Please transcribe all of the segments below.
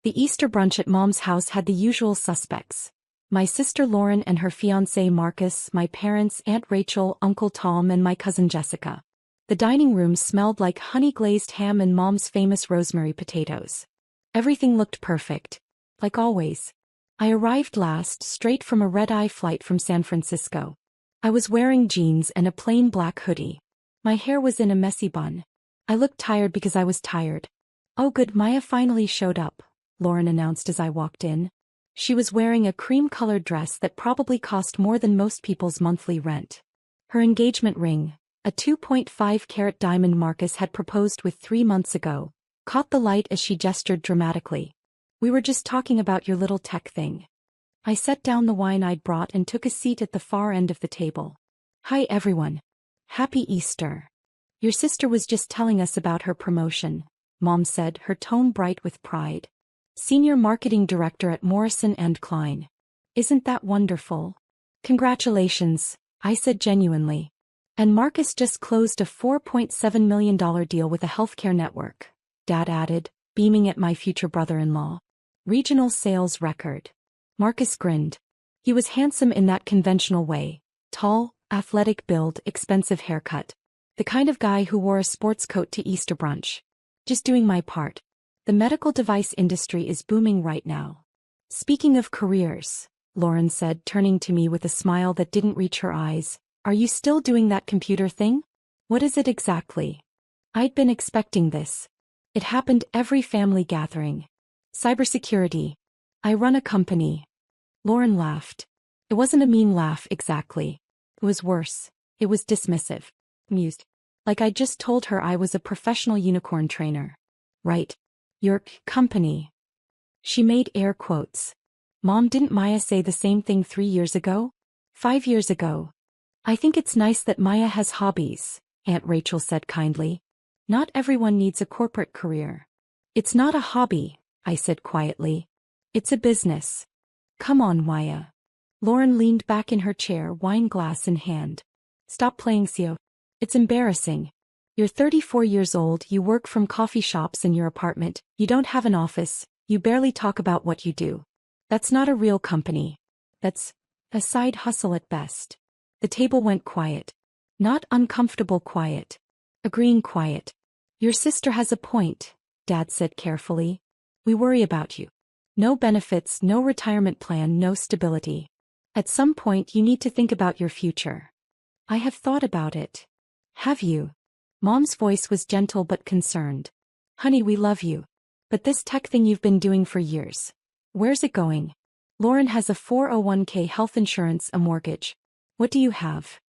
The Easter brunch at Mom's house had the usual suspects. My sister Lauren and her fiancé Marcus, my parents, Aunt Rachel, Uncle Tom, and my cousin Jessica. The dining room smelled like honey-glazed ham and Mom's famous rosemary potatoes. Everything looked perfect. Like always. I arrived last, straight from a red-eye flight from San Francisco. I was wearing jeans and a plain black hoodie. My hair was in a messy bun. I looked tired because I was tired. "Oh good, Maya finally showed up," Lauren announced as I walked in. She was wearing a cream-colored dress that probably cost more than most people's monthly rent. Her engagement ring, a 2.5-carat diamond Marcus had proposed with 3 months ago, caught the light as she gestured dramatically. "We were just talking about your little tech thing." I set down the wine I'd brought and took a seat at the far end of the table. "Hi everyone. Happy Easter. Your sister was just telling us about her promotion," Mom said, her tone bright with pride. "Senior Marketing Director at Morrison & Klein. Isn't that wonderful?" "Congratulations," I said genuinely. "And Marcus just closed a $4.7 million deal with a healthcare network," Dad added, beaming at my future brother-in-law. "Regional sales record." Marcus grinned. He was handsome in that conventional way. Tall, athletic build, expensive haircut. The kind of guy who wore a sports coat to Easter brunch. "Just doing my part. The medical device industry is booming right now." "Speaking of careers," Lauren said, turning to me with a smile that didn't reach her eyes, "are you still doing that computer thing?" "What is it exactly?" I'd been expecting this. It happened every family gathering. "Cybersecurity. I run a company." Lauren laughed. It wasn't a mean laugh exactly. It was worse. It was dismissive. Amused. Like I'd just told her I was a professional unicorn trainer. "Right. Your company." She made air quotes. "Mom, didn't Maya say the same thing 3 years ago? 5 years ago?" "I think it's nice that Maya has hobbies," Aunt Rachel said kindly. "Not everyone needs a corporate career." "It's not a hobby," I said quietly. "It's a business." "Come on, Maya." Lauren leaned back in her chair, wine glass in hand. "Stop playing CEO. It's embarrassing. You're 34 years old, you work from coffee shops in your apartment, you don't have an office, you barely talk about what you do. That's not a real company. That's a side hustle at best." The table went quiet. Not uncomfortable quiet. Agreeing quiet. "Your sister has a point," Dad said carefully. "We worry about you. No benefits, no retirement plan, no stability. At some point you need to think about your future." "I have thought about it." "Have you?" Mom's voice was gentle but concerned. "Honey, we love you. But this tech thing you've been doing for years. Where's it going? Lauren has a 401k, health insurance, a mortgage. What do you have?"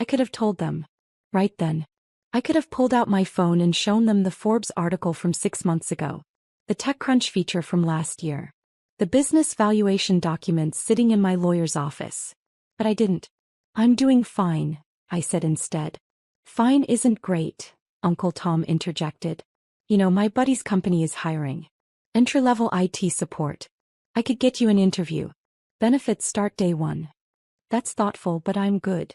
I could have told them. Right then. I could have pulled out my phone and shown them the Forbes article from 6 months ago. The TechCrunch feature from last year. The business valuation documents sitting in my lawyer's office. But I didn't. "I'm doing fine," I said instead. "Fine isn't great," Uncle Tom interjected. "You know, my buddy's company is hiring. Entry-level IT support. I could get you an interview. Benefits start day 1. "That's thoughtful, but I'm good."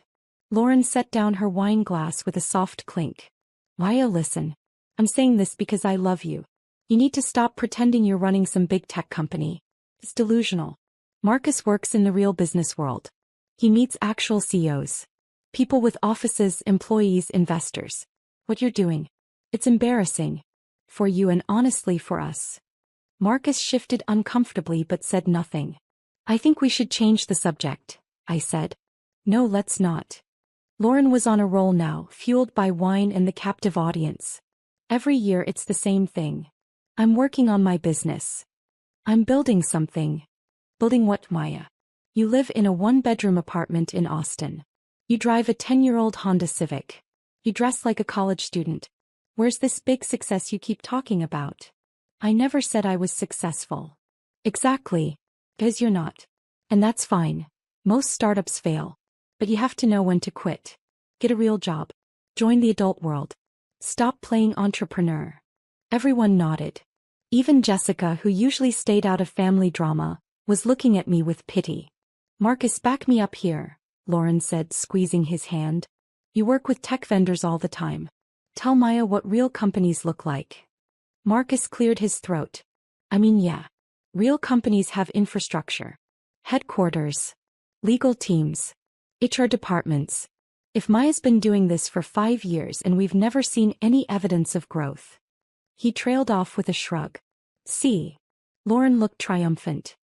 Lauren set down her wine glass with a soft clink. "Maya, listen. I'm saying this because I love you. You need to stop pretending you're running some big tech company. It's delusional. Marcus works in the real business world. He meets actual CEOs. People with offices, employees, investors. What you're doing. It's embarrassing. For you and honestly for us." Marcus shifted uncomfortably but said nothing. "I think we should change the subject," I said. "No, let's not." Lauren was on a roll now, fueled by wine and the captive audience. "Every year it's the same thing. I'm working on my business. I'm building something." "Building what, Maya?" "You live in a 1-bedroom apartment in Austin. You drive a 10-year-old Honda Civic. You dress like a college student. Where's this big success you keep talking about?" "I never said I was successful." "Exactly. Because you're not. And that's fine. Most startups fail. But you have to know when to quit. Get a real job. Join the adult world. Stop playing entrepreneur." Everyone nodded. Even Jessica, who usually stayed out of family drama, was looking at me with pity. "Marcus, back me up here," Lauren said, squeezing his hand. "You work with tech vendors all the time. Tell Maya what real companies look like." Marcus cleared his throat. "I mean, yeah. Real companies have infrastructure, headquarters, legal teams, HR departments. If Maya's been doing this for 5 years and we've never seen any evidence of growth. He trailed off with a shrug. See. Lauren looked triumphant.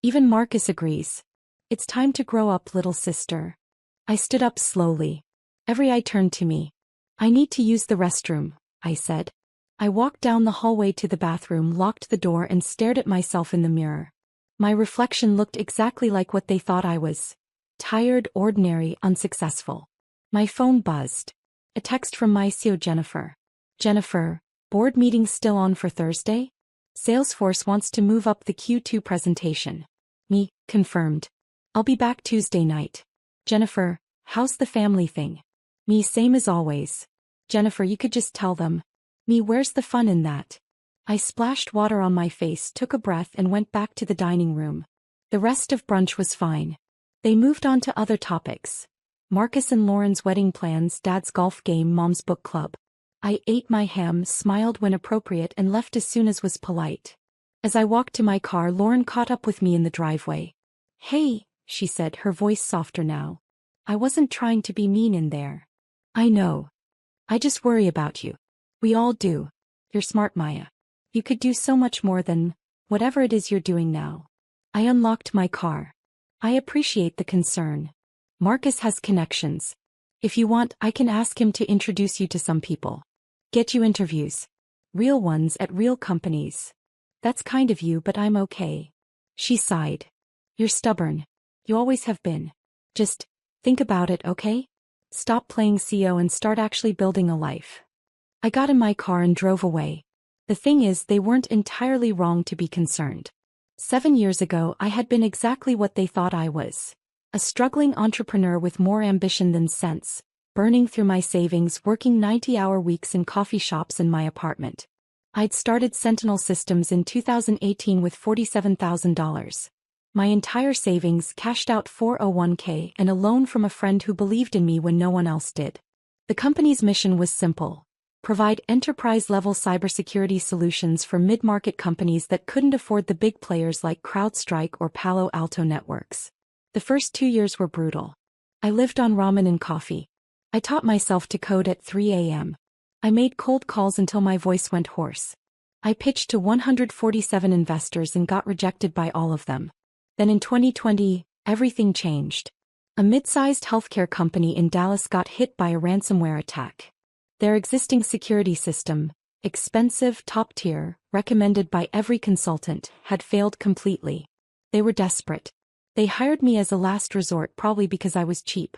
Even Marcus agrees. It's time to grow up, little sister. I stood up slowly. Every eye turned to me. I need to use the restroom, I said. I walked down the hallway to the bathroom, locked the door and stared at myself in the mirror. My reflection looked exactly like what they thought I was. Tired, ordinary, unsuccessful. My phone buzzed. A text from my CEO Jennifer. Jennifer, board meeting still on for Thursday? Salesforce wants to move up the Q2 presentation. Me, confirmed. I'll be back Tuesday night. Jennifer, how's the family thing? Me, same as always. Jennifer, you could just tell them. Me, where's the fun in that? I splashed water on my face, took a breath and went back to the dining room. The rest of brunch was fine. They moved on to other topics. Marcus and Lauren's wedding plans, Dad's golf game, Mom's book club. I ate my ham, smiled when appropriate and left as soon as was polite. As I walked to my car, Lauren caught up with me in the driveway. Hey, she said, her voice softer now. I wasn't trying to be mean in there. I know. I just worry about you. We all do. You're smart, Maya. You could do so much more than whatever it is you're doing now. I unlocked my car. I appreciate the concern. Marcus has connections. If you want, I can ask him to introduce you to some people. Get you interviews. Real ones at real companies. That's kind of you, but I'm okay. She sighed. You're stubborn. You always have been. Just think about it, okay? Stop playing CEO and start actually building a life. I got in my car and drove away. The thing is, they weren't entirely wrong to be concerned. 7 years ago, I had been exactly what they thought I was. A struggling entrepreneur with more ambition than sense, burning through my savings, working 90-hour weeks in coffee shops in my apartment. I'd started Sentinel Systems in 2018 with $47,000. My entire savings, cashed out 401k and a loan from a friend who believed in me when no one else did. The company's mission was simple. Provide enterprise-level cybersecurity solutions for mid-market companies that couldn't afford the big players like CrowdStrike or Palo Alto Networks. The first 2 years were brutal. I lived on ramen and coffee. I taught myself to code at 3 a.m. I made cold calls until my voice went hoarse. I pitched to 147 investors and got rejected by all of them. Then in 2020, everything changed. A mid-sized healthcare company in Dallas got hit by a ransomware attack. Their existing security system, expensive, top-tier, recommended by every consultant, had failed completely. They were desperate. They hired me as a last resort, probably because I was cheap.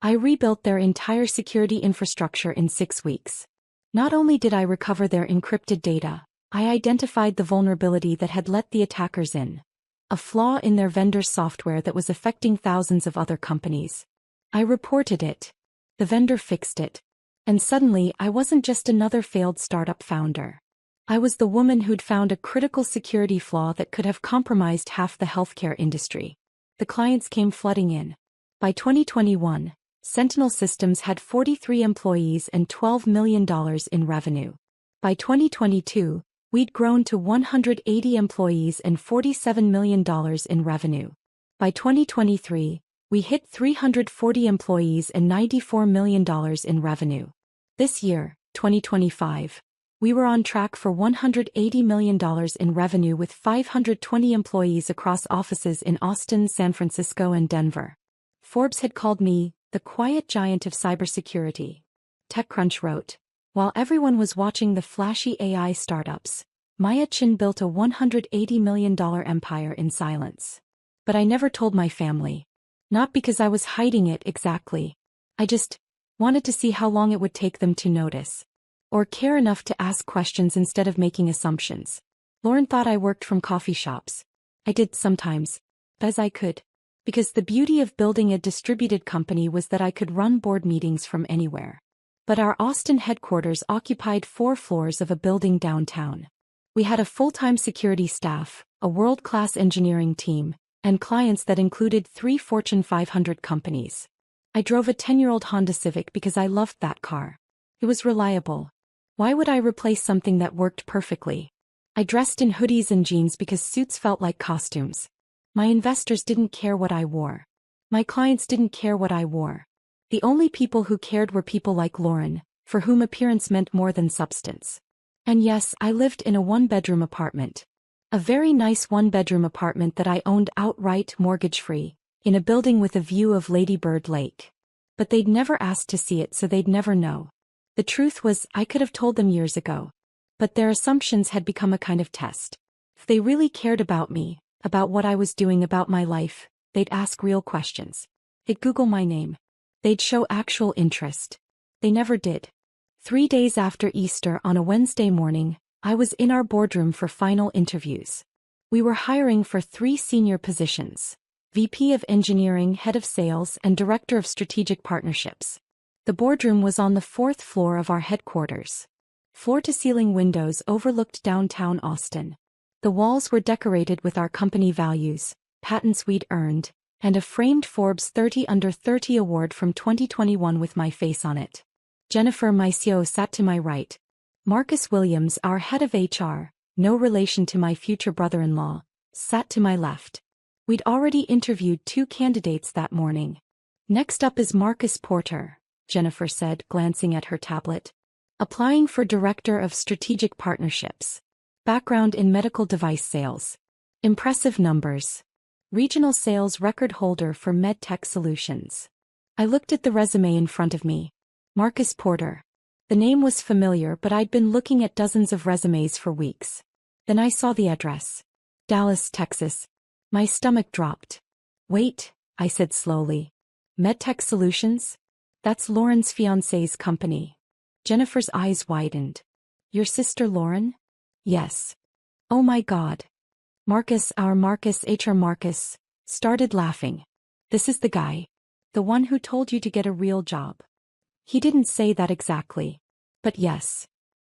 I rebuilt their entire security infrastructure in 6 weeks. Not only did I recover their encrypted data, I identified the vulnerability that had let the attackers in. A flaw in their vendor's software that was affecting thousands of other companies. I reported it. The vendor fixed it. And suddenly, I wasn't just another failed startup founder. I was the woman who'd found a critical security flaw that could have compromised half the healthcare industry. The clients came flooding in. By 2021, Sentinel Systems had 43 employees and $12 million in revenue. By 2022, we'd grown to 180 employees and $47 million in revenue. By 2023, we hit 340 employees and $94 million in revenue. This year, 2025, we were on track for $180 million in revenue with 520 employees across offices in Austin, San Francisco, and Denver. Forbes had called me the quiet giant of cybersecurity. TechCrunch wrote, while everyone was watching the flashy AI startups, Maya Chin built a $180 million empire in silence. But I never told my family. Not because I was hiding it exactly. I just wanted to see how long it would take them to notice. Or care enough to ask questions instead of making assumptions. Lauren thought I worked from coffee shops. I did sometimes. As I could. Because the beauty of building a distributed company was that I could run board meetings from anywhere. But our Austin headquarters occupied 4 floors of a building downtown. We had a full-time security staff, a world-class engineering team, and clients that included 3 Fortune 500 companies. I drove a 10-year-old Honda Civic because I loved that car. It was reliable. Why would I replace something that worked perfectly? I dressed in hoodies and jeans because suits felt like costumes. My investors didn't care what I wore. My clients didn't care what I wore. The only people who cared were people like Lauren, for whom appearance meant more than substance. And yes, I lived in a one-bedroom apartment. A very nice one-bedroom apartment that I owned outright mortgage-free, in a building with a view of Lady Bird Lake. But they'd never asked to see it, so they'd never know. The truth was, I could have told them years ago. But their assumptions had become a kind of test. If they really cared about me, about what I was doing, about my life, they'd ask real questions. They'd Google my name. They'd show actual interest. They never did. 3 days after Easter, on a Wednesday morning, I was in our boardroom for final interviews. We were hiring for 3 senior positions: VP of Engineering, Head of Sales, and Director of Strategic Partnerships. The boardroom was on the 4th floor of our headquarters. Floor-to-ceiling windows overlooked downtown Austin. The walls were decorated with our company values, patents we'd earned, and a framed Forbes 30 Under 30 award from 2021 with my face on it. Jennifer, my CEO, sat to my right. Marcus Williams, our head of HR, no relation to my future brother-in-law, sat to my left. We'd already interviewed 2 candidates that morning. Next up is Marcus Porter, Jennifer said, glancing at her tablet. Applying for Director of Strategic Partnerships. Background in medical device sales. Impressive numbers. Regional sales record holder for MedTech Solutions. I looked at the resume in front of me. Marcus Porter. The name was familiar, but I'd been looking at dozens of resumes for weeks. Then I saw the address. Dallas, Texas. My stomach dropped. Wait, I said slowly. MedTech Solutions? That's Lauren's fiancé's company. Jennifer's eyes widened. Your sister Lauren? Yes. Oh my God. Marcus, our Marcus, HR Marcus, started laughing. This is the guy. The one who told you to get a real job. He didn't say that exactly. But yes.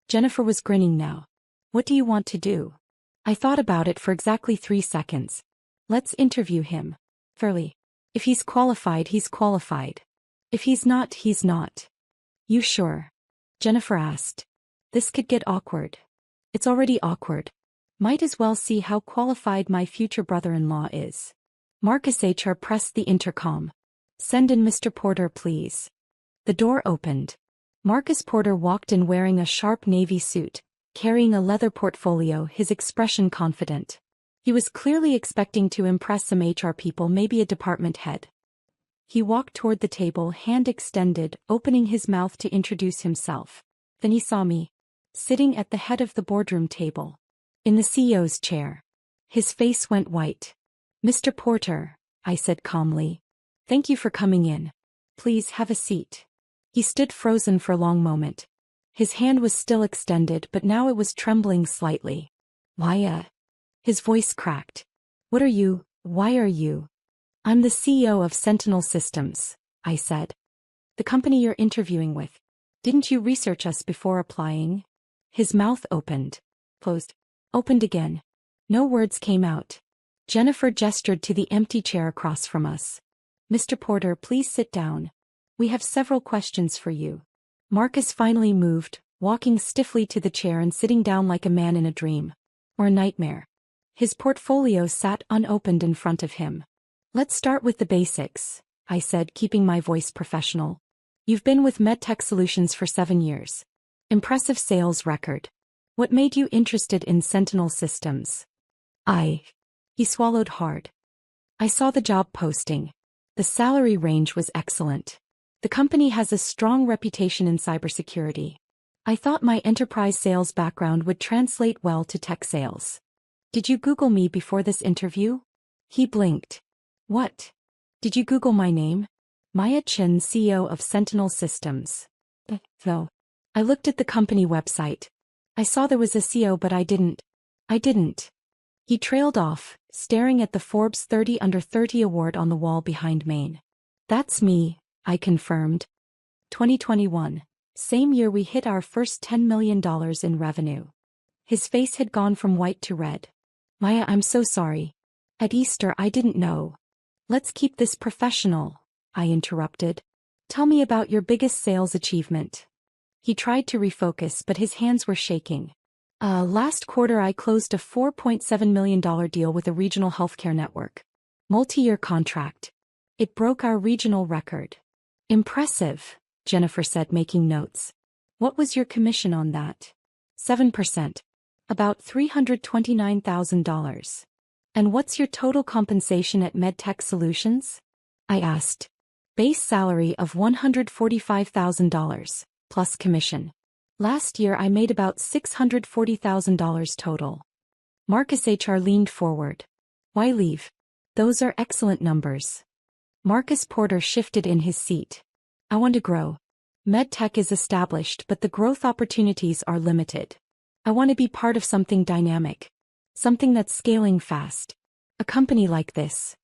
Jennifer was grinning now. What do you want to do? I thought about it for exactly 3 seconds. Let's interview him. Fairly. If he's qualified, he's qualified. If he's not, he's not. You sure? Jennifer asked. This could get awkward. It's already awkward. Might as well see how qualified my future brother-in-law is. Marcus HR pressed the intercom. Send in Mr. Porter, please. The door opened. Marcus Porter walked in wearing a sharp navy suit, carrying a leather portfolio, his expression confident. He was clearly expecting to impress some HR people, maybe a department head. He walked toward the table, hand extended, opening his mouth to introduce himself. Then he saw me, sitting at the head of the boardroom table, in the CEO's chair. His face went white. Mr. Porter, I said calmly. Thank you for coming in. Please have a seat. He stood frozen for a long moment. His hand was still extended, but now it was trembling slightly. Why, His voice cracked. What are you? Why are you? I'm the CEO of Sentinel Systems, I said. The company you're interviewing with. Didn't you research us before applying? His mouth opened. Closed. Opened again. No words came out. Jennifer gestured to the empty chair across from us. Mr. Porter, please sit down. We have several questions for you. Marcus finally moved, walking stiffly to the chair and sitting down like a man in a dream. Or a nightmare. His portfolio sat unopened in front of him. Let's start with the basics, I said, keeping my voice professional. You've been with MedTech Solutions for 7 years. Impressive sales record. What made you interested in Sentinel Systems? He swallowed hard. I saw the job posting. The salary range was excellent. The company has a strong reputation in cybersecurity. I thought my enterprise sales background would translate well to tech sales. Did you Google me before this interview? He blinked. What? Did you Google my name? Maya Chen, CEO of Sentinel Systems. No. I looked at the company website. I saw there was a CEO, but I didn't. He trailed off, staring at the Forbes 30 Under 30 award on the wall behind Maine. That's me, I confirmed. 2021. Same year we hit our first $10 million in revenue. His face had gone from white to red. Maya, I'm so sorry. At Easter I didn't know. Let's keep this professional, I interrupted. Tell me about your biggest sales achievement. He tried to refocus, but his hands were shaking. Last quarter I closed a $4.7 million deal with a regional healthcare network. Multi-year contract. It broke our regional record. Impressive, Jennifer said, making notes. What was your commission on that? 7%. About $329,000. And what's your total compensation at MedTech Solutions? I asked. Base salary of $145,000, plus commission. Last year I made about $640,000 total. Marcus HR leaned forward. Why leave? Those are excellent numbers. Marcus Porter shifted in his seat. I want to grow. MedTech is established, but the growth opportunities are limited. I want to be part of something dynamic. Something that's scaling fast. A company like this.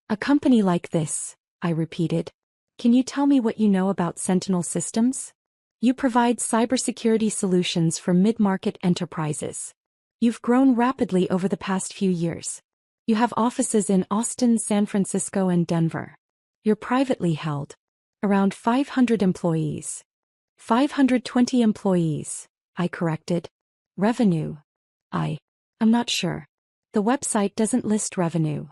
A company like this, I repeated. Can you tell me what you know about Sentinel Systems? You provide cybersecurity solutions for mid-market enterprises. You've grown rapidly over the past few years. You have offices in Austin, San Francisco, and Denver. You're privately held. Around 500 employees. 520 employees, I corrected. Revenue. I'm not sure. The website doesn't list revenue.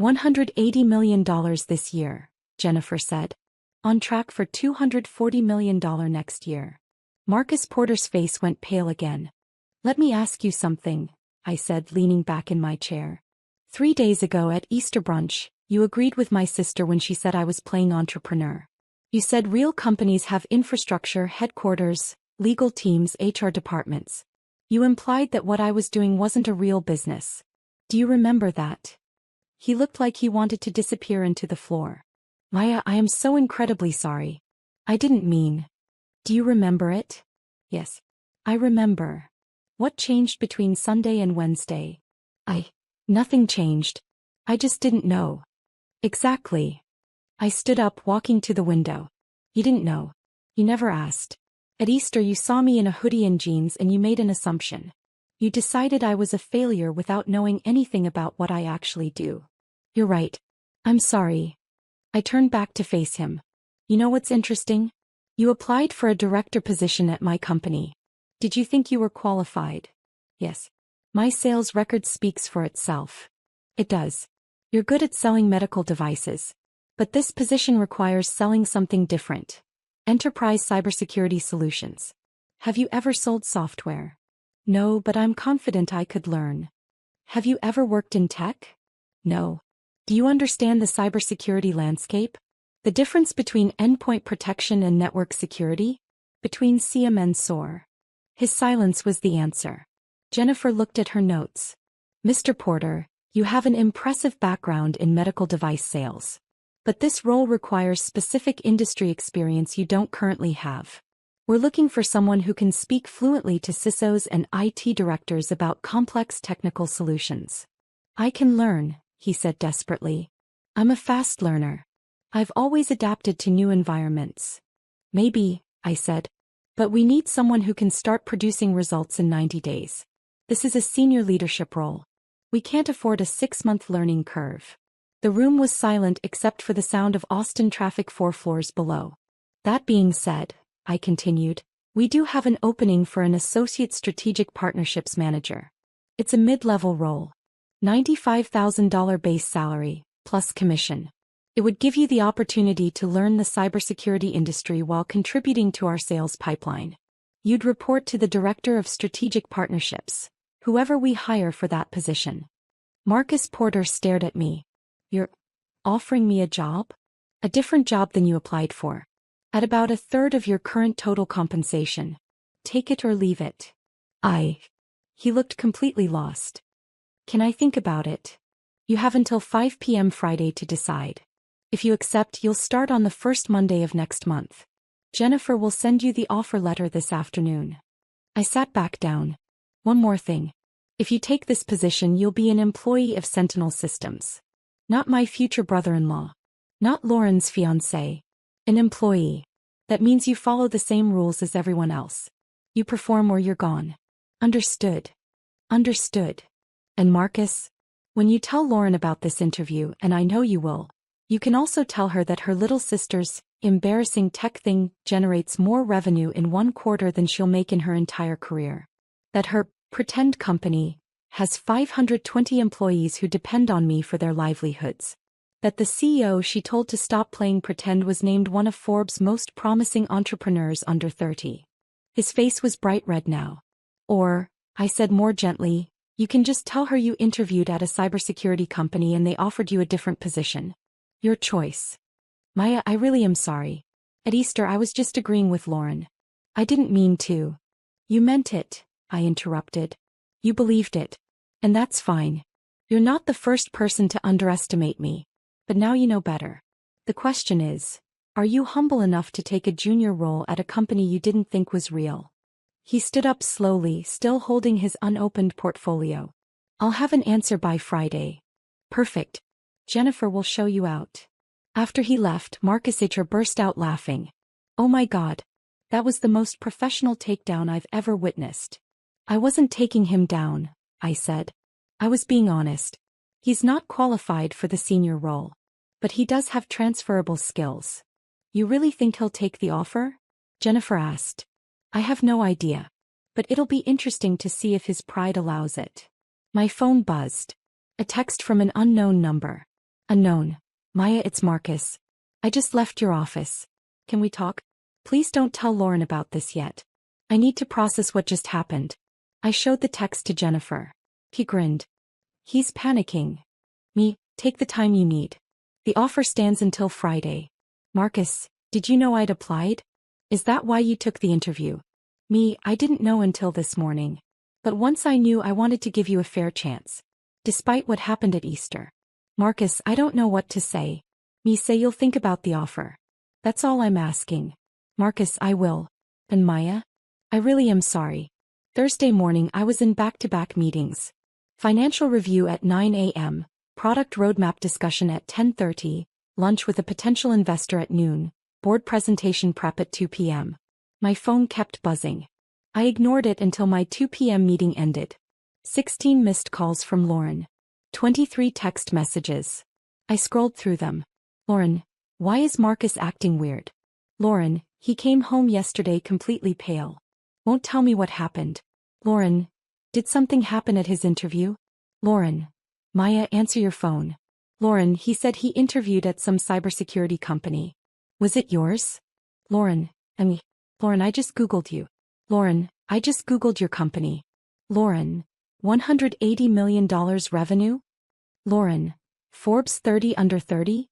$180 million this year, Jennifer said. On track for $240 million next year. Marcus Porter's face went pale again. Let me ask you something, I said, leaning back in my chair. 3 days ago at Easter brunch, you agreed with my sister when she said I was playing entrepreneur. You said real companies have infrastructure, headquarters, legal teams, HR departments. You implied that what I was doing wasn't a real business. Do you remember that? He looked like he wanted to disappear into the floor. Maya, I am so incredibly sorry. I didn't mean. Do you remember it? Yes. I remember. What changed between Sunday and Wednesday? Nothing changed. I just didn't know. Exactly. I stood up, walking to the window. You didn't know. You never asked. At Easter you saw me in a hoodie and jeans and you made an assumption. You decided I was a failure without knowing anything about what I actually do. You're right. I'm sorry. I turned back to face him. You know what's interesting? You applied for a director position at my company. Did you think you were qualified? Yes. My sales record speaks for itself. It does. You're good at selling medical devices. But this position requires selling something different. Enterprise cybersecurity solutions. Have you ever sold software? No, but I'm confident I could learn. Have you ever worked in tech? No. Do you understand the cybersecurity landscape? The difference between endpoint protection and network security? Between CM and SOAR? His silence was the answer. Jennifer looked at her notes. Mr. Porter, you have an impressive background in medical device sales. But this role requires specific industry experience you don't currently have. We're looking for someone who can speak fluently to CISOs and IT directors about complex technical solutions. I can learn, he said desperately. I'm a fast learner. I've always adapted to new environments. Maybe, I said. But we need someone who can start producing results in 90 days. This is a senior leadership role. We can't afford a 6-month learning curve. The room was silent except for the sound of Austin traffic 4 floors below. That being said, I continued, we do have an opening for an associate strategic partnerships manager. It's a mid-level role. $95,000 base salary, plus commission. It would give you the opportunity to learn the cybersecurity industry while contributing to our sales pipeline. You'd report to the director of strategic partnerships, whoever we hire for that position. Marcus Porter stared at me. You're offering me a job? A different job than you applied for. At about a third of your current total compensation. Take it or leave it. He looked completely lost. Can I think about it? You have until 5 p.m. Friday to decide. If you accept, you'll start on the first Monday of next month. Jennifer will send you the offer letter this afternoon. I sat back down. One more thing. If you take this position, you'll be an employee of Sentinel Systems. Not my future brother-in-law. Not Lauren's fiancé. An employee. That means you follow the same rules as everyone else. You perform or you're gone. Understood. Understood. And Marcus? When you tell Lauren about this interview, and I know you will, you can also tell her that her little sister's embarrassing tech thing generates more revenue in 1 quarter than she'll make in her entire career. That her Pretend company. Has 520 employees who depend on me for their livelihoods. That the CEO she told to stop playing pretend was named one of Forbes' most promising entrepreneurs under 30. His face was bright red now. Or, I said more gently, you can just tell her you interviewed at a cybersecurity company and they offered you a different position. Your choice. Maya, I really am sorry. At Easter I was just agreeing with Lauren. I didn't mean to. You meant it, I interrupted. You believed it. And that's fine. You're not the first person to underestimate me. But now you know better. The question is, are you humble enough to take a junior role at a company you didn't think was real? He stood up slowly, still holding his unopened portfolio. I'll have an answer by Friday. Perfect. Jennifer will show you out. After he left, Marcus HR burst out laughing. Oh my God. That was the most professional takedown I've ever witnessed. I wasn't taking him down, I said. I was being honest. He's not qualified for the senior role. But he does have transferable skills. You really think he'll take the offer? Jennifer asked. I have no idea. But it'll be interesting to see if his pride allows it. My phone buzzed. A text from an unknown number. Unknown. Maya, it's Marcus. I just left your office. Can we talk? Please don't tell Lauren about this yet. I need to process what just happened. I showed the text to Jennifer. He grinned. He's panicking. Me, take the time you need. The offer stands until Friday. Marcus, did you know I'd applied? Is that why you took the interview? Me, I didn't know until this morning. But once I knew, I wanted to give you a fair chance. Despite what happened at Easter. Marcus, I don't know what to say. Me, say you'll think about the offer. That's all I'm asking. Marcus, I will. And Maya? I really am sorry. Thursday morning I was in back-to-back meetings. Financial review at 9 a.m., product roadmap discussion at 10:30, lunch with a potential investor at noon, board presentation prep at 2 p.m. My phone kept buzzing. I ignored it until my 2 p.m. meeting ended. 16 missed calls from Lauren. 23 text messages. I scrolled through them. Lauren, why is Marcus acting weird? Lauren, he came home yesterday completely pale. Won't tell me what happened. Lauren, did something happen at his interview? Lauren. Maya, answer your phone. Lauren, he said he interviewed at some cybersecurity company. Was it yours? Lauren, Lauren, I just Googled you. Lauren, I just Googled your company. Lauren, $180 million revenue? Lauren, Forbes 30 under 30?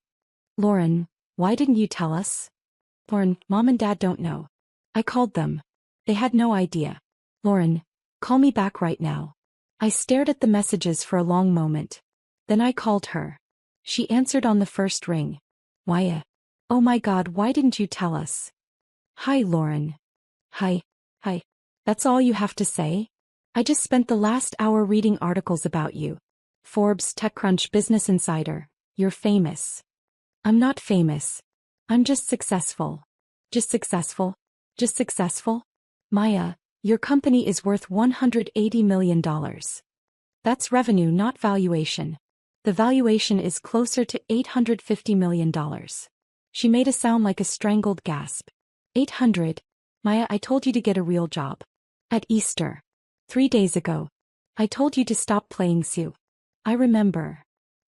Lauren, why didn't you tell us? Lauren, Mom and Dad don't know. I called them. They had no idea. Lauren, call me back right now. I stared at the messages for a long moment. Then I called her. She answered on the first ring. Maya. Oh my God, why didn't you tell us? Hi, Lauren. Hi. That's all you have to say? I just spent the last hour reading articles about you. Forbes, TechCrunch, Business Insider. You're famous. I'm not famous. I'm just successful. Just successful? Just successful? Maya, your company is worth $180 million. That's revenue, not valuation. The valuation is closer to $850 million. She made a sound like a strangled gasp. 800. Maya, I told you to get a real job. At Easter. 3 days ago. I told you to stop playing Sue. I remember.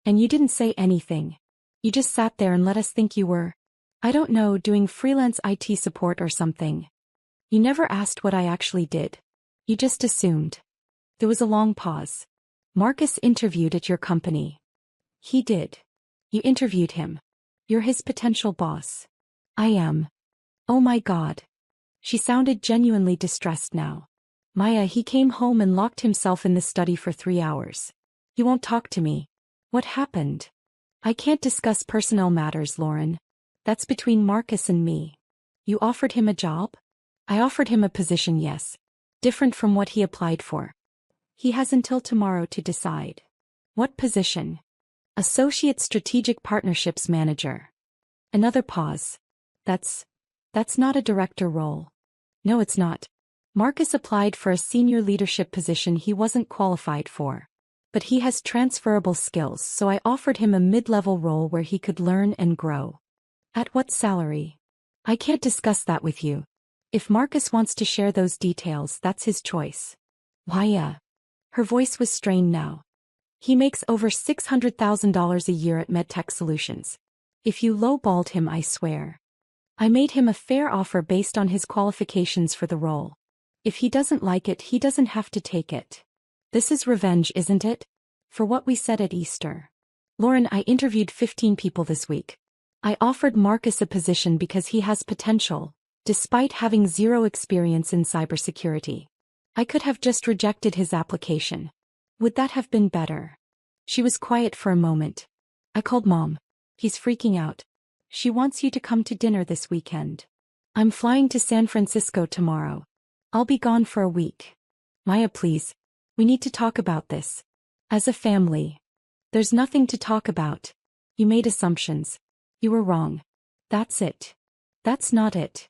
And you didn't say anything. You just sat there and let us think you were, I don't know, doing freelance IT support or something. You never asked what I actually did. You just assumed. There was a long pause. Marcus interviewed at your company. He did. You interviewed him. You're his potential boss. I am. Oh my God. She sounded genuinely distressed now. Maya, he came home and locked himself in the study for 3 hours. He won't talk to me. What happened? I can't discuss personnel matters, Lauren. That's between Marcus and me. You offered him a job? I offered him a position, yes. Different from what he applied for. He has until tomorrow to decide. What position? Associate Strategic Partnerships Manager. Another pause. That's not a director role. No, it's not. Marcus applied for a senior leadership position he wasn't qualified for. But he has transferable skills, so I offered him a mid-level role where he could learn and grow. At what salary? I can't discuss that with you. If Marcus wants to share those details, that's his choice. Why? Her voice was strained now. He makes over $600,000 a year at MedTech Solutions. If you lowballed him, I swear. I made him a fair offer based on his qualifications for the role. If he doesn't like it, he doesn't have to take it. This is revenge, isn't it? For what we said at Easter. Lauren, I interviewed 15 people this week. I offered Marcus a position because he has potential, despite having zero experience in cybersecurity. I could have just rejected his application. Would that have been better? She was quiet for a moment. I called Mom. He's freaking out. She wants you to come to dinner this weekend. I'm flying to San Francisco tomorrow. I'll be gone for a week. Maya, please. We need to talk about this. As a family. There's nothing to talk about. You made assumptions. You were wrong. That's it. That's not it.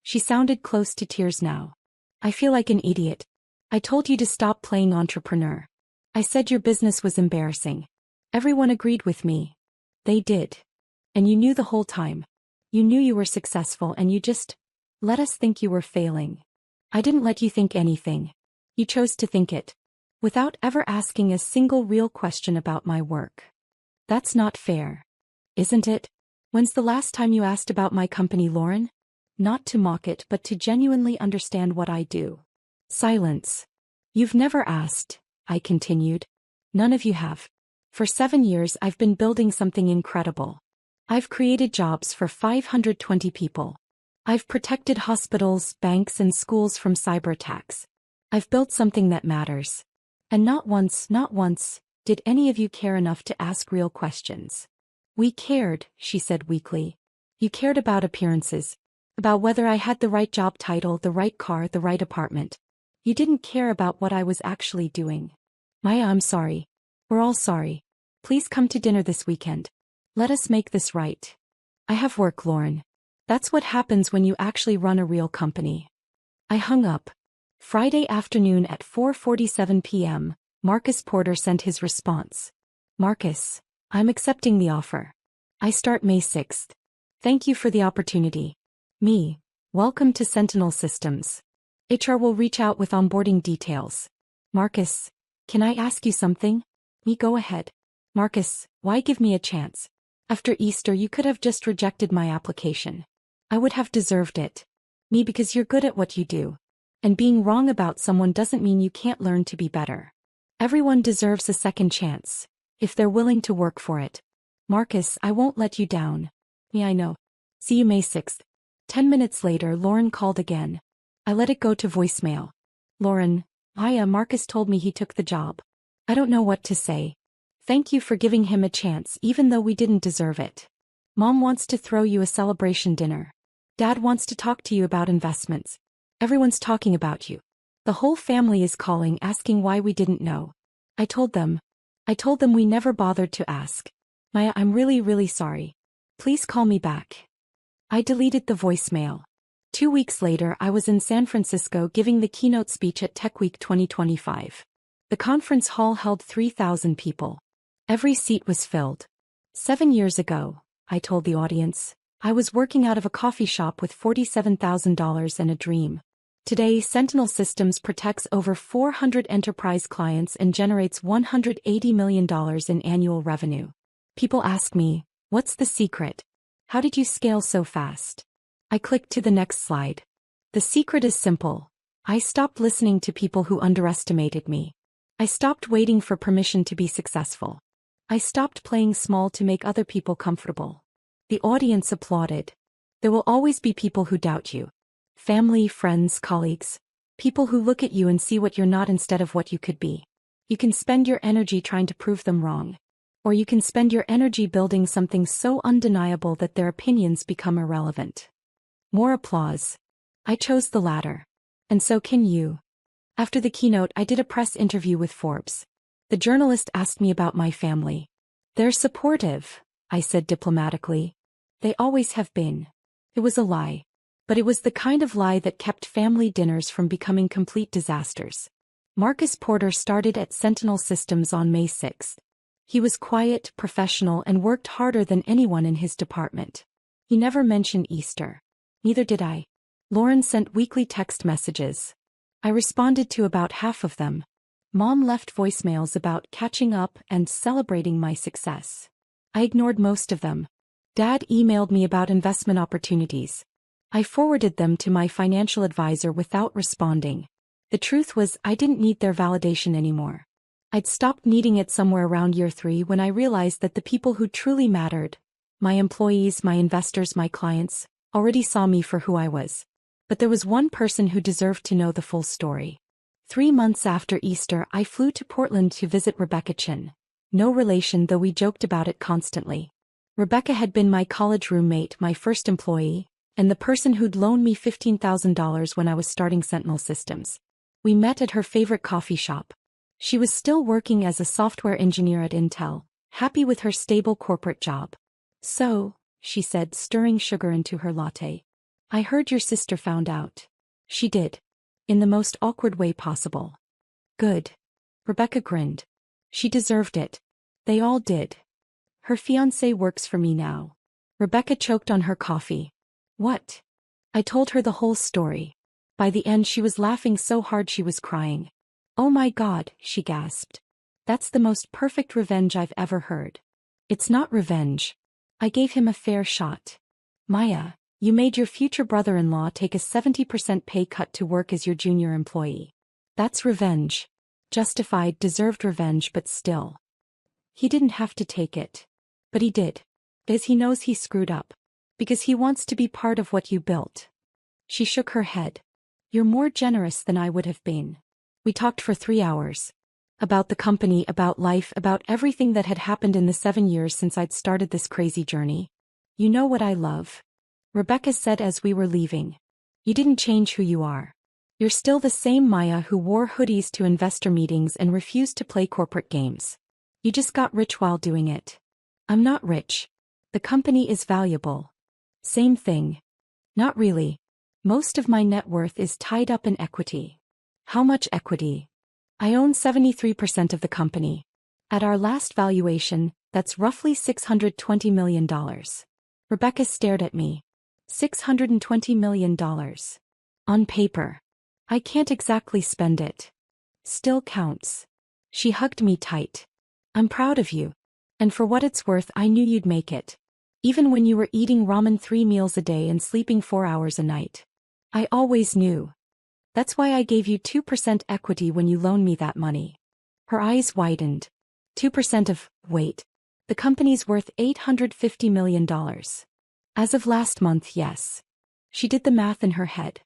She sounded close to tears now. I feel like an idiot. I told you to stop playing entrepreneur. I said your business was embarrassing. Everyone agreed with me. They did. And you knew the whole time. You knew you were successful and you just let us think you were failing. I didn't let you think anything. You chose to think it. Without ever asking a single real question about my work. That's not fair. Isn't it? When's the last time you asked about my company, Lauren? Not to mock it, but to genuinely understand what I do. Silence. You've never asked, I continued. None of you have. For 7 years I've been building something incredible. I've created jobs for 520 people. I've protected hospitals, banks, and schools from cyber attacks. I've built something that matters. And not once, did any of you care enough to ask real questions. We cared, she said weakly. You cared about appearances. About whether I had the right job title, the right car, the right apartment. You didn't care about what I was actually doing. Maya, I'm sorry. We're all sorry. Please come to dinner this weekend. Let us make this right. I have work, Lauren. That's what happens when you actually run a real company. I hung up. Friday afternoon at 4:47 p.m., Marcus Porter sent his response. Marcus, I'm accepting the offer. I start May 6th. Thank you for the opportunity. Me, welcome to Sentinel Systems. HR will reach out with onboarding details. Marcus, can I ask you something? Me, go ahead. Marcus, why give me a chance? After Easter you could have just rejected my application. I would have deserved it. Me, because you're good at what you do. And being wrong about someone doesn't mean you can't learn to be better. Everyone deserves a second chance, if they're willing to work for it. Marcus, I won't let you down. Me, I know. See you May 6th. 10 minutes later, Lauren called again. I let it go to voicemail. Lauren, Maya, Marcus told me he took the job. I don't know what to say. Thank you for giving him a chance even though we didn't deserve it. Mom wants to throw you a celebration dinner. Dad wants to talk to you about investments. Everyone's talking about you. The whole family is calling asking why we didn't know. I told them we never bothered to ask. Maya, I'm really sorry. Please call me back. I deleted the voicemail. 2 weeks later I was in San Francisco giving the keynote speech at Tech Week 2025. The conference hall held 3,000 people. Every seat was filled. 7 years ago, I told the audience, I was working out of a coffee shop with $47,000 and a dream. Today, Sentinel Systems protects over 400 enterprise clients and generates $180 million in annual revenue. People ask me, what's the secret? How did you scale so fast? I clicked to the next slide. The secret is simple. I stopped listening to people who underestimated me. I stopped waiting for permission to be successful. I stopped playing small to make other people comfortable. The audience applauded. There will always be people who doubt you. Family, friends, colleagues. People who look at you and see what you're not instead of what you could be. You can spend your energy trying to prove them wrong. Or you can spend your energy building something so undeniable that their opinions become irrelevant. More applause. I chose the latter. And so can you. After the keynote, I did a press interview with Forbes. The journalist asked me about my family. They're supportive, I said diplomatically. They always have been. It was a lie. But it was the kind of lie that kept family dinners from becoming complete disasters. Marcus Porter started at Sentinel Systems on May 6th. He was quiet, professional, and worked harder than anyone in his department. He never mentioned Easter. Neither did I. Lauren sent weekly text messages. I responded to about half of them. Mom left voicemails about catching up and celebrating my success. I ignored most of them. Dad emailed me about investment opportunities. I forwarded them to my financial advisor without responding. The truth was, I didn't need their validation anymore. I'd stopped needing it somewhere around year 3 when I realized that the people who truly mattered, my employees, my investors, my clients, already saw me for who I was. But there was one person who deserved to know the full story. 3 months after Easter, I flew to Portland to visit Rebecca Chin. No relation, though we joked about it constantly. Rebecca had been my college roommate, my first employee, and the person who'd loaned me $15,000 when I was starting Sentinel Systems. We met at her favorite coffee shop. She was still working as a software engineer at Intel, happy with her stable corporate job. "So," she said, stirring sugar into her latte, "I heard your sister found out." "She did. In the most awkward way possible." "Good." Rebecca grinned. "She deserved it. They all did. Her fiancé works for me now." Rebecca choked on her coffee. "What?" I told her the whole story. By the end she was laughing so hard she was crying. "Oh my God," she gasped. "That's the most perfect revenge I've ever heard." "It's not revenge. I gave him a fair shot. Maya, you made your future brother-in-law take a 70% pay cut to work as your junior employee. That's revenge. Justified, deserved revenge, but still. He didn't have to take it. But he did. Because he knows he screwed up. Because he wants to be part of what you built." She shook her head. "You're more generous than I would have been." We talked for 3 hours. About the company, about life, about everything that had happened in the 7 years since I'd started this crazy journey. "You know what I love?" Rebecca said as we were leaving. "You didn't change who you are. You're still the same Maya who wore hoodies to investor meetings and refused to play corporate games. You just got rich while doing it." "I'm not rich. The company is valuable." "Same thing." "Not really. Most of my net worth is tied up in equity." "How much equity?" "I own 73% of the company. At our last valuation, that's roughly $620 million. Rebecca stared at me. $620 million. On paper. I can't exactly spend it. Still counts. She hugged me tight. "I'm proud of you. And for what it's worth, I knew you'd make it. Even when you were eating ramen 3 meals a day and sleeping 4 hours a night. I always knew. That's why I gave you 2% equity when you loaned me that money." Her eyes widened. 2% of, wait. The company's worth $850 million. As of last month, yes. She did the math in her head.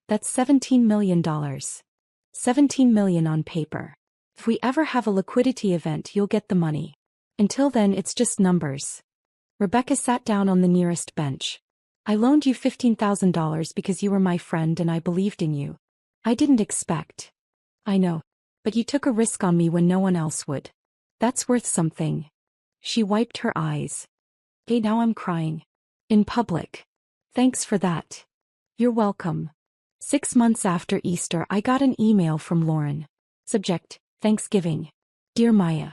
That's $17 million. $17 million on paper. If we ever have a liquidity event, you'll get the money. Until then, it's just numbers. Rebecca sat down on the nearest bench. "I loaned you $15,000 because you were my friend and I believed in you. I didn't expect." "I know. But you took a risk on me when no one else would. That's worth something." She wiped her eyes. "Okay, now I'm crying. In public. Thanks for that." "You're welcome." 6 months after Easter, I got an email from Lauren. Subject: Thanksgiving. "Dear Maya,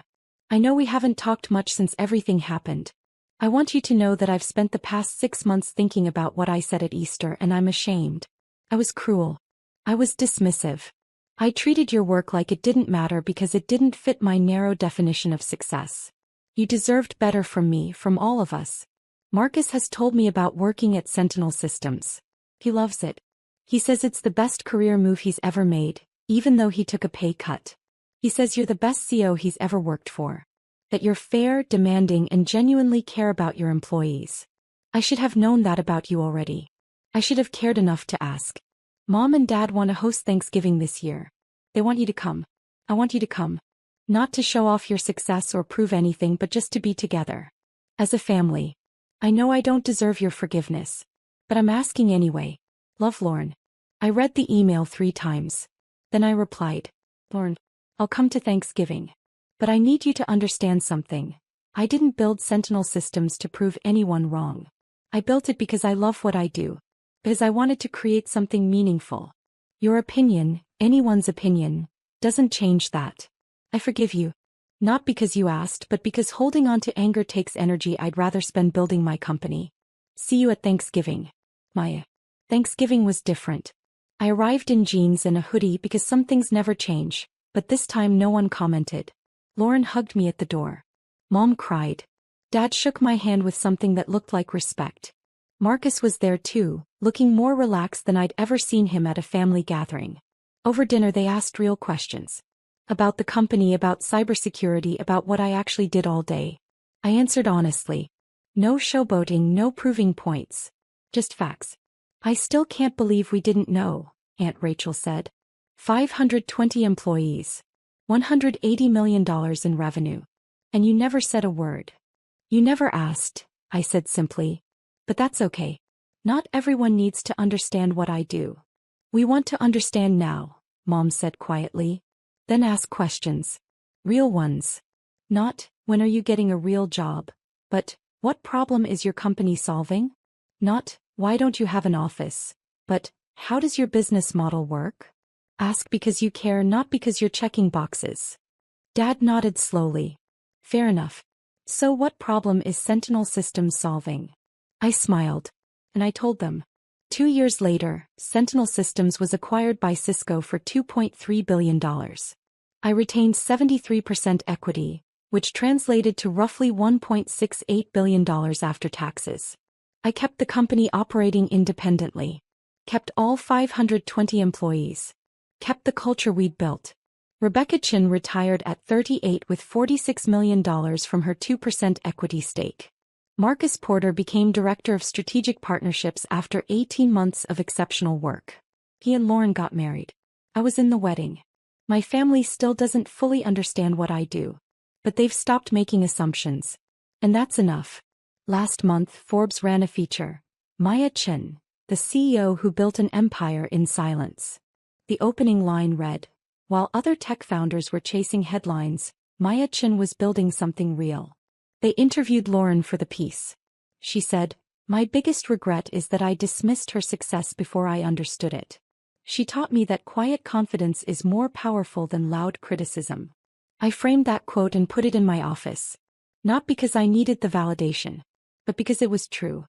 I know we haven't talked much since everything happened. I want you to know that I've spent the past 6 months thinking about what I said at Easter and I'm ashamed. I was cruel. I was dismissive. I treated your work like it didn't matter because it didn't fit my narrow definition of success. You deserved better from me, from all of us. Marcus has told me about working at Sentinel Systems. He loves it. He says it's the best career move he's ever made, even though he took a pay cut. He says you're the best CEO he's ever worked for. That you're fair, demanding, and genuinely care about your employees. I should have known that about you already. I should have cared enough to ask. Mom and Dad want to host Thanksgiving this year. They want you to come. I want you to come. Not to show off your success or prove anything, but just to be together. As a family. I know I don't deserve your forgiveness. But I'm asking anyway. Love, Lauren." I read the email 3 times. Then I replied, "Lauren, I'll come to Thanksgiving. But I need you to understand something. I didn't build Sentinel Systems to prove anyone wrong. I built it because I love what I do. Because I wanted to create something meaningful. Your opinion, anyone's opinion, doesn't change that. I forgive you. Not because you asked, but because holding on to anger takes energy I'd rather spend building my company. See you at Thanksgiving. Maya." Thanksgiving was different. I arrived in jeans and a hoodie because some things never change, but this time no one commented. Lauren hugged me at the door. Mom cried. Dad shook my hand with something that looked like respect. Marcus was there too, looking more relaxed than I'd ever seen him at a family gathering. Over dinner they asked real questions. About the company, about cybersecurity, about what I actually did all day. I answered honestly. No showboating, no proving points. Just facts. I still can't believe we didn't know, Aunt Rachel said. 520 employees. $180 million in revenue. And you never said a word. You never asked, I said simply. But that's okay. Not everyone needs to understand what I do. We want to understand now, Mom said quietly. Then ask questions. Real ones. Not, when are you getting a real job? But, what problem is your company solving? Not, why don't you have an office? But, how does your business model work? Ask because you care, not because you're checking boxes. Dad nodded slowly. Fair enough. So what problem is Sentinel Systems solving? I smiled. And I told them. 2 years later, Sentinel Systems was acquired by Cisco for $2.3 billion. I retained 73% equity, which translated to roughly $1.68 billion after taxes. I kept the company operating independently. Kept all 520 employees. Kept the culture we'd built. Rebecca Chin retired at 38 with $46 million from her 2% equity stake. Marcus Porter became Director of Strategic Partnerships after 18 months of exceptional work. He and Lauren got married. I was in the wedding. My family still doesn't fully understand what I do. But they've stopped making assumptions. And that's enough. Last month, Forbes ran a feature. Maya Chin, the CEO who built an empire in silence. The opening line read, while other tech founders were chasing headlines, Maya Chin was building something real. They interviewed Lauren for the piece. She said, my biggest regret is that I dismissed her success before I understood it. She taught me that quiet confidence is more powerful than loud criticism. I framed that quote and put it in my office. Not because I needed the validation, but because it was true.